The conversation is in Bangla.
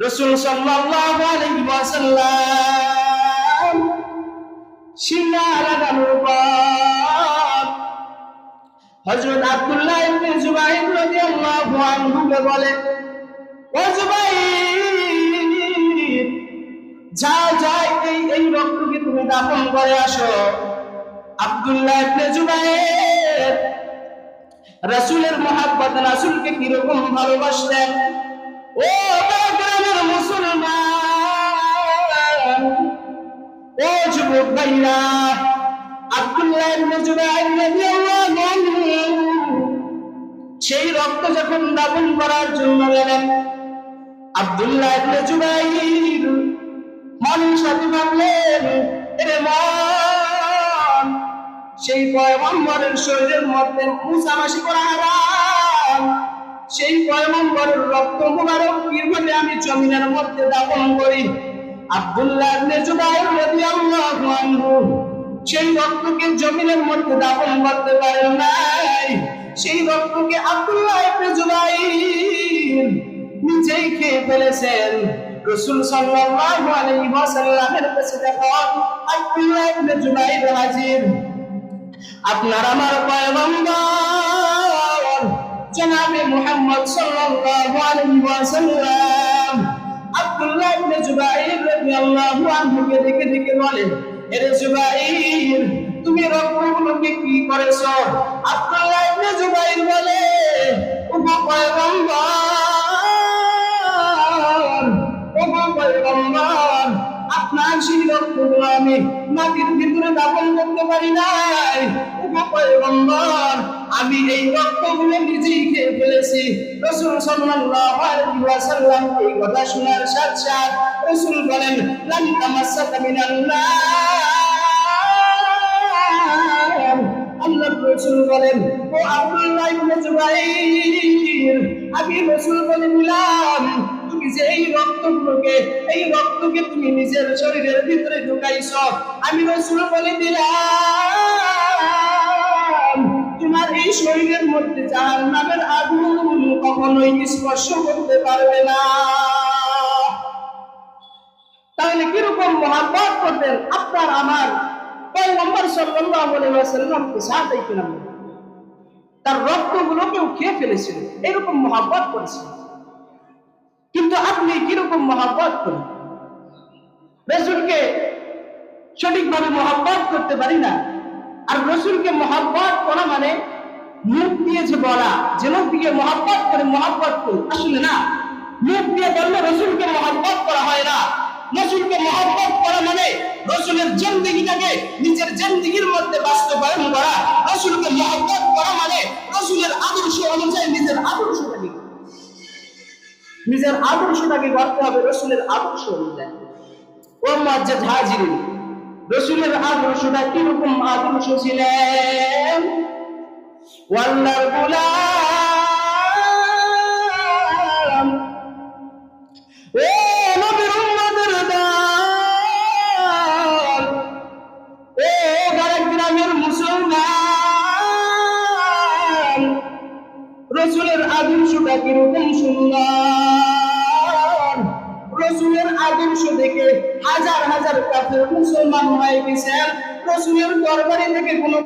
রাসূল সাল্লাল্লাহু আলাইহি ওয়াসাল্লাম সিনা লাগানোর পর হযরত আব্দুল্লাহ ইবনে জুবাইর রাদিয়াল্লাহু আনহুকে বলে, ও জুবাইর, যাও এই রক্তকে তুমি দাফন করে আসো। আব্দুল্লাহ ইবনে জুবাইর রাসূলের মহব্বত, রাসূলকে কিরকম ভালোবাসতেন। ও গ্রামের মুসলমান, ও যুবক ভাইরা, আব্দুল্লাহ ইবনে জুবাইর রাদিয়াল্লাহু আনহু সেই রক্ত যখন দাফন করার জন্য গেলেন, আব্দুল্লাহ ইবনে জুবাইর মনের সাথে ভাবলেন, এরে মন, সেই পয়গম্বরের শরীরের মধ্যে মুছামাছি করা হারাম, সেই পয়গম্বরের রক্ত মুবারক কিভাবে আমি জমিনের মধ্যে দাফন করি। আব্দুল্লাহ ইবনে জুবাইর রাদিয়াল্লাহু আনহু সেই রক্তকে জমিনের মধ্যে দাফন করতে পারেন নাই। সেই রক্তকে আব্দুল্লাহ ইবনে জুবাইর নিজেই খেয়ে ফেলেছেন। রাসূল সাল্লাল্লাহু আলাইহি ওয়াসাল্লামের কাছে যখন আব্দুল্লাহ ইবনে জুবাইর হাজির, আপনার আমার পয়গম্বর জনাবে মুহাম্মদ সাল্লাল্লাহু আলাইহি ওয়াসাল্লাম আব্দুল্লাহ ইবনে জুবাইর রাদিয়াল্লাহু আনহুকে দেখে বলেন, এরে জুবাইর, তুমি রক্তগুলোকে কি করেছো? আব্দুল্লাহ ইবনে জুবাইর বলে, ও পয়গম্বর, আপনার সেই রক্তগুলো আমি মাটির ভিতরে দাফন করতে পারি নাই। ও পয়গম্বর, আমি এই রক্তগুলো নিজেই খেয়ে ফেলেছি। রাসূল সাল্লাল্লাহু আলাইহি ওয়াসাল্লাম এই কথা শোনার সাথে সাথে রাসূল বলেন, লান তামাসসাকা মিনান নার। আল্লাহর রাসূল বলেন, ও আব্দুল্লাহ ইবনে জুবাইর, আমি রাসূল বলে দিলাম, তুমি যে এই রক্তকে তুমি নিজের শরীরের ভিতরে ঢুকাইছো, আমি রাসূল বলে দিলাম, তোমার এই শরীরের মধ্যে জাহান্নামের আগুন কখনোই স্পর্শ করতে পারবে না। তাহলে কিরকম মহব্বত করতেন আপনার আমার পয়গম্বর সাল্লাল্লাহু আলাইহি ওয়াসাল্লামকে সাহাবায়ে কিরাম, তার রক্তগুলোকেও খেয়ে ফেলেছিল, এরকম মহব্বত করেছিল। কিন্তু আপনি কিরকম মহব্বত করেন? রাসূলকে সঠিকভাবে মহব্বত করতে পারি না। আর রাসূলকে মহব্বত করা মানে মুখ দিয়ে যে বলা, যে লোক দিয়ে মহব্বত করে, আসলে না, মুখ দিয়ে বললে রাসূলকে মহব্বত করা হয় না। রাসূলকে মহব্বত করা মানে রাসূলের জিন্দেগিটাকে নিজের জিন্দেগির মধ্যে বাস্তবায়ন করা। রাসূলকে মহব্বত করা মানে রাসূলের আদর্শ অনুযায়ী নিজের আদর্শটাকে করতে হবে রাসূলের আদর্শ অনুযায়ী। ও মুআজ্জাজ হাজিরিন, রাসূলের আদর্শটা কিরকম আদর্শ ছিলেন? ওয়াল্লাহ গোলাম, ও নবীর উম্মতের দল, ও গ্রামের মুসলমান, রাসূলের আদর্শটা কিরকম সুন্দর। রাসূলের আদর্শ দেখে হাজার হাজার কাফের মুসলমান হয়ে গেছেন। রাসূলের দরবারে থেকে কোনো